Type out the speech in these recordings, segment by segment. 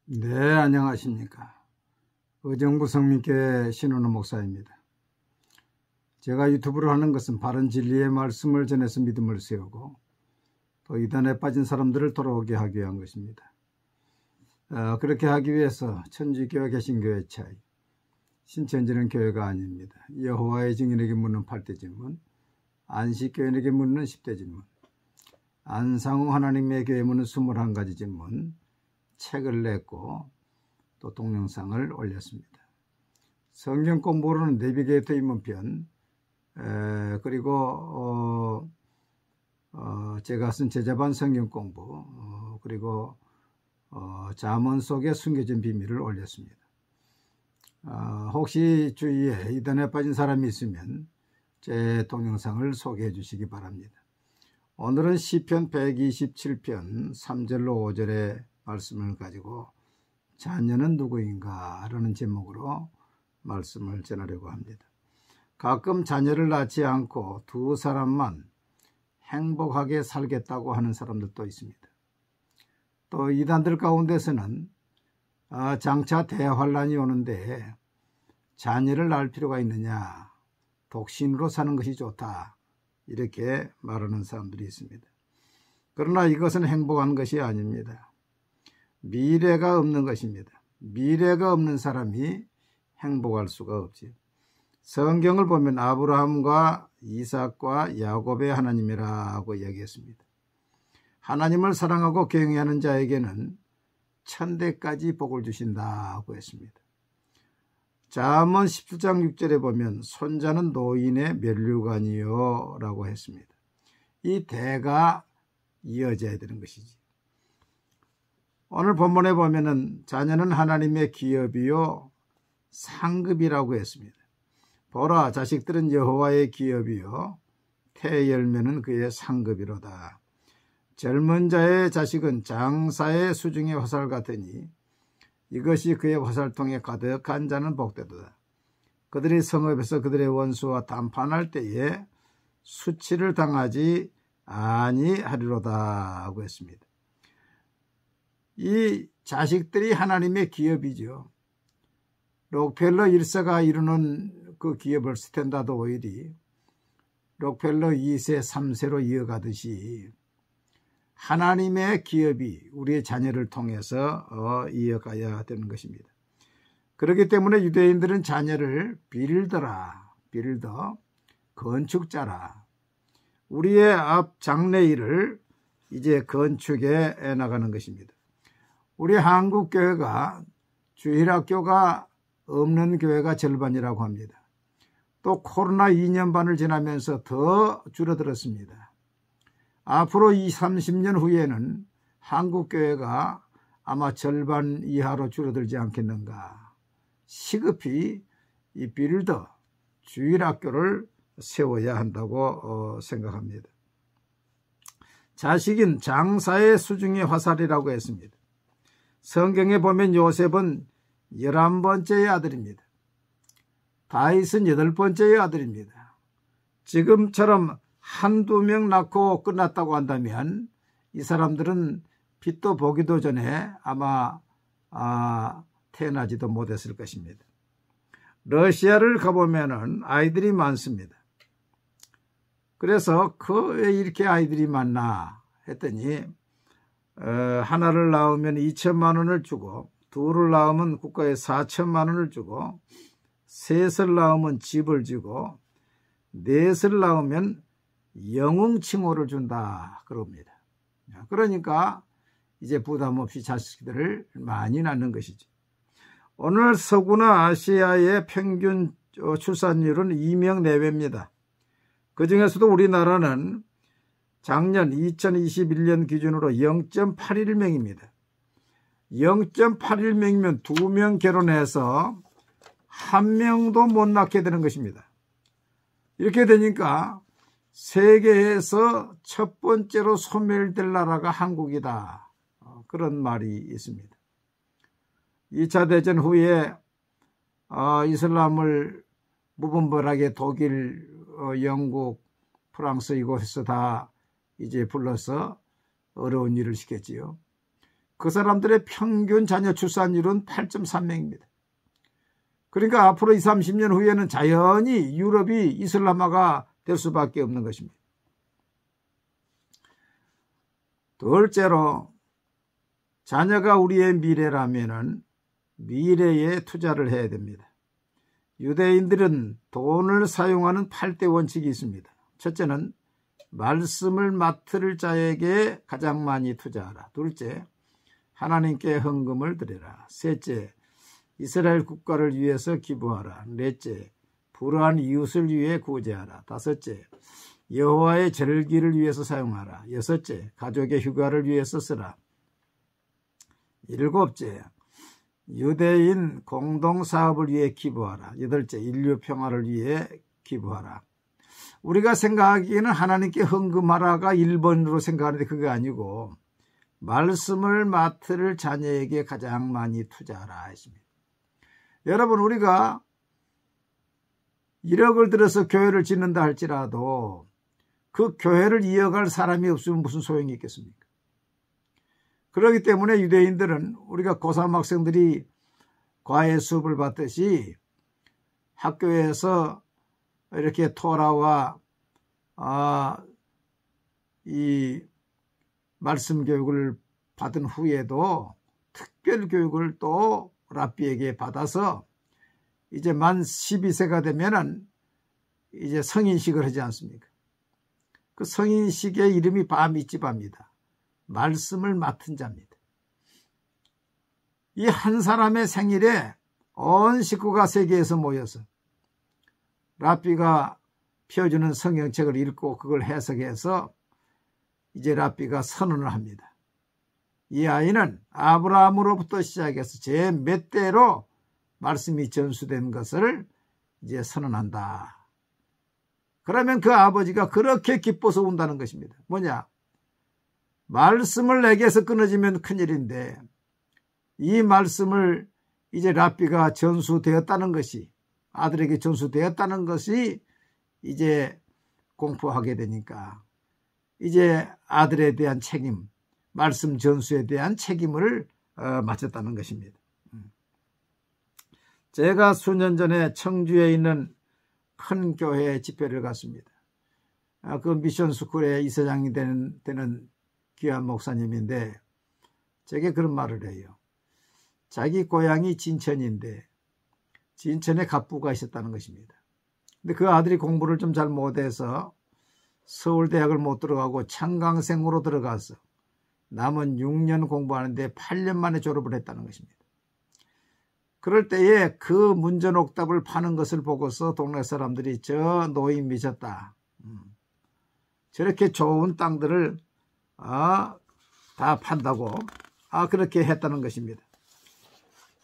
네, 안녕하십니까. 의정부 성민교회 신원호 목사입니다. 제가 유튜브를 하는 것은 바른 진리의 말씀을 전해서 믿음을 세우고 또 이단에 빠진 사람들을 돌아오게 하기 위한 것입니다. 그렇게 하기 위해서 천주교와 개신교의 차이, 신천지는 교회가 아닙니다. 여호와의 증인에게 묻는 8대 질문, 안식교인에게 묻는 10대 질문, 안상홍 하나님의 교회에 묻는 21가지 질문, 책을 냈고 또 동영상을 올렸습니다. 성경 공부로는 내비게이터 입문편, 그리고 제가 쓴 제자반 성경 공부, 그리고 잠언 속의 숨겨진 비밀을 올렸습니다. 혹시 주위에 이단에 빠진 사람이 있으면 제 동영상을 소개해 주시기 바랍니다. 오늘은 시편 127편 3절로 5절의 말씀을 가지고 자녀는 누구인가 라는 제목으로 말씀을 전하려고 합니다. 가끔 자녀를 낳지 않고 두 사람만 행복하게 살겠다고 하는 사람들도 있습니다. 또 이단들 가운데서는 장차 대환란이 오는데 자녀를 낳을 필요가 있느냐, 독신으로 사는 것이 좋다, 이렇게 말하는 사람들이 있습니다. 그러나 이것은 행복한 것이 아닙니다. 미래가 없는 것입니다. 미래가 없는 사람이 행복할 수가 없지. 성경을 보면 아브라함과 이삭과 야곱의 하나님이라고 이야기했습니다. 하나님을 사랑하고 경외하는 자에게는 천대까지 복을 주신다고 했습니다. 잠언 17장 6절에 보면 손자는 노인의 면류관이요 라고 했습니다. 이 대가 이어져야 되는 것이지. 오늘 본문에 보면은 자녀는 하나님의 기업이요 상급이라고 했습니다. 보라, 자식들은 여호와의 기업이요 태 열매는 그의 상급이로다. 젊은 자의 자식은 장사의 수중의 화살 같으니 이것이 그의 화살통에 가득한 자는 복되도다. 그들이 성읍에서 그들의 원수와 담판할 때에 수치를 당하지 아니하리로다 하고 했습니다. 이 자식들이 하나님의 기업이죠. 록펠러 1세가 이루는 그 기업을 스탠다드 오일이 록펠러 2세, 3세로 이어가듯이 하나님의 기업이 우리의 자녀를 통해서 이어가야 되는 것입니다. 그렇기 때문에 유대인들은 자녀를 빌더, 건축자라, 우리의 앞 장래일을 이제 건축해 나가는 것입니다. 우리 한국교회가 주일학교가 없는 교회가 절반이라고 합니다. 또 코로나 2년 반을 지나면서 더 줄어들었습니다. 앞으로 30년 후에는 한국교회가 아마 절반 이하로 줄어들지 않겠는가. 시급히 이 빌더, 주일학교를 세워야 한다고 생각합니다. 자식인 장사의 수중의 화살이라고 했습니다. 성경에 보면 요셉은 11번째의 아들입니다. 다윗은 8번째의 아들입니다. 지금처럼 한두 명 낳고 끝났다고 한다면 이 사람들은 빛도 보기도 전에 아마 태어나지도 못했을 것입니다. 러시아를 가보면 아이들이 많습니다. 그래서 왜 이렇게 아이들이 많나 했더니 하나를 낳으면 2천만 원을 주고, 둘을 낳으면 국가에 4천만 원을 주고, 셋을 낳으면 집을 주고, 넷을 낳으면 영웅칭호를 준다 그럽니다. 그러니까 이제 부담 없이 자식들을 많이 낳는 것이죠. 오늘 서구나 아시아의 평균 출산율은 2명 내외입니다. 그 중에서도 우리나라는 작년 2021년 기준으로 0.81명입니다. 0.81명이면 2명 결혼해서 1명도 못 낳게 되는 것입니다. 이렇게 되니까 세계에서 첫 번째로 소멸될 나라가 한국이다, 그런 말이 있습니다. 2차 대전 후에 이슬람을 무분별하게 독일, 영국, 프랑스 이곳에서 다 이제 불러서 어려운 일을 시켰지요. 그 사람들의 평균 자녀 출산율은 8.3명입니다. 그러니까 앞으로 20, 30년 후에는 자연히 유럽이 이슬람화가 될 수밖에 없는 것입니다. 둘째로 자녀가 우리의 미래라면은 미래에 투자를 해야 됩니다. 유대인들은 돈을 사용하는 8대 원칙이 있습니다. 첫째는 말씀을 맡을 자에게 가장 많이 투자하라. 둘째, 하나님께 헌금을 드려라. 셋째, 이스라엘 국가를 위해서 기부하라. 넷째, 불우한 이웃을 위해 구제하라. 다섯째, 여호와의 절기를 위해서 사용하라. 여섯째, 가족의 휴가를 위해서 쓰라. 일곱째, 유대인 공동사업을 위해 기부하라. 여덟째, 인류 평화를 위해 기부하라. 우리가 생각하기에는 하나님께 헌금하라가 1번으로 생각하는데 그게 아니고 말씀을 맡을 자녀에게 가장 많이 투자하라 했습니다. 여러분, 우리가 1억을 들여서 교회를 짓는다 할지라도 그 교회를 이어갈 사람이 없으면 무슨 소용이 있겠습니까? 그렇기 때문에 유대인들은 우리가 고3 학생들이 과외 수업을 받듯이 학교에서 이렇게 토라와 이 말씀 교육을 받은 후에도 특별 교육을 또 랍비에게 받아서 이제 만 12세가 되면은 이제 성인식을 하지 않습니까? 그 성인식의 이름이 바미츠바입니다. 말씀을 맡은 자입니다. 이 한 사람의 생일에 온 식구가 세계에서 모여서 랍비가 펴주는 성경책을 읽고 그걸 해석해서 이제 랍비가 선언을 합니다. 이 아이는 아브라함으로부터 시작해서 제 몇 대로 말씀이 전수된 것을 이제 선언한다. 그러면 그 아버지가 그렇게 기뻐서 운다는 것입니다. 뭐냐? 말씀을 내게서 끊어지면 큰일인데 이 말씀을 이제 랍비가 전수되었다는 것이, 아들에게 전수되었다는 것이 이제 공포하게 되니까 이제 아들에 대한 책임, 말씀 전수에 대한 책임을 맡았다는 것입니다. 제가 수년 전에 청주에 있는 큰 교회 집회를 갔습니다. 그 미션스쿨의 이사장이 되는 귀한 목사님인데 제게 그런 말을 해요. 자기 고향이 진천인데 진천에 갑부가 있었다는 것입니다. 근데 그 아들이 공부를 좀 잘 못해서 서울대학을 못 들어가고 창강생으로 들어가서 남은 6년 공부하는데 8년 만에 졸업을 했다는 것입니다. 그럴 때에 그 문전옥답을 파는 것을 보고서 동네 사람들이 저 노인 미쳤다. 저렇게 좋은 땅들을 다 판다고 그렇게 했다는 것입니다.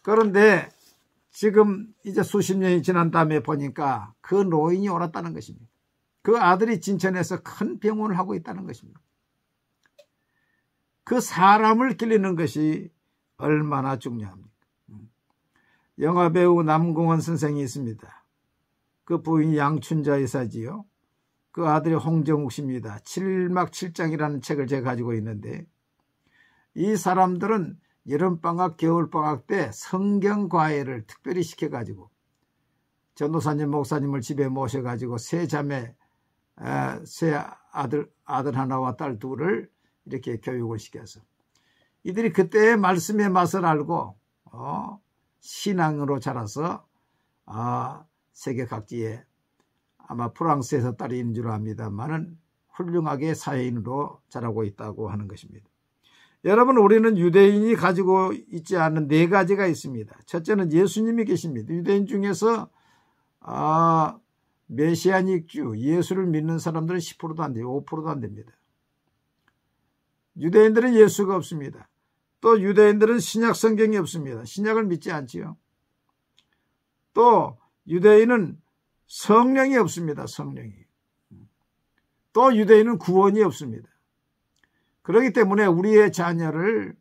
그런데 지금 이제 수십 년이 지난 다음에 보니까 그 노인이 옳았다는 것입니다. 그 아들이 진천에서 큰 병원을 하고 있다는 것입니다. 그 사람을 기르는 것이 얼마나 중요합니까? 영화배우 남궁원 선생이 있습니다. 그 부인이 양춘자 여사지요. 그 아들이 홍정욱 씨입니다. 7막 7장이라는 책을 제가 가지고 있는데 이 사람들은 여름방학, 겨울방학 때 성경 과외를 특별히 시켜가지고 전도사님, 목사님을 집에 모셔가지고 세 자매, 세 아들 하나와 딸 둘을 이렇게 교육을 시켜서 이들이 그때의 말씀의 맛을 알고 신앙으로 자라서 세계 각지에 아마 프랑스에서 딸이 있는 줄 압니다만은 훌륭하게 사회인으로 자라고 있다고 하는 것입니다. 여러분, 우리는 유대인이 가지고 있지 않은 4가지가 있습니다. 첫째는 예수님이 계십니다. 유대인 중에서 메시아닉주, 예수를 믿는 사람들은 10%도 안 돼요. 5%도 안 됩니다. 유대인들은 예수가 없습니다. 또 유대인들은 신약 성경이 없습니다. 신약을 믿지 않지요. 또 유대인은 성령이 없습니다. 성령이. 또 유대인은 구원이 없습니다. 그렇기 때문에 우리의 자녀를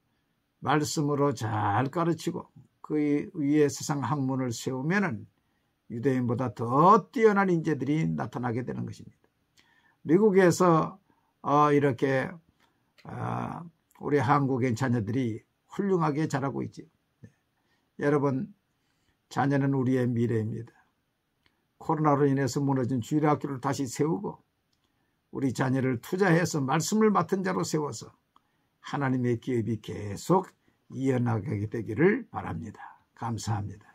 말씀으로 잘 가르치고 그 위에 세상 학문을 세우면은 유대인보다 더 뛰어난 인재들이 나타나게 되는 것입니다. 미국에서 이렇게 우리 한국인 자녀들이 훌륭하게 자라고 있지요. 여러분, 자녀는 우리의 미래입니다. 코로나로 인해서 무너진 주일학교를 다시 세우고 우리 자녀를 투자해서 말씀을 맡은 자로 세워서 하나님의 기업이 계속 이어나가게 되기를 바랍니다. 감사합니다.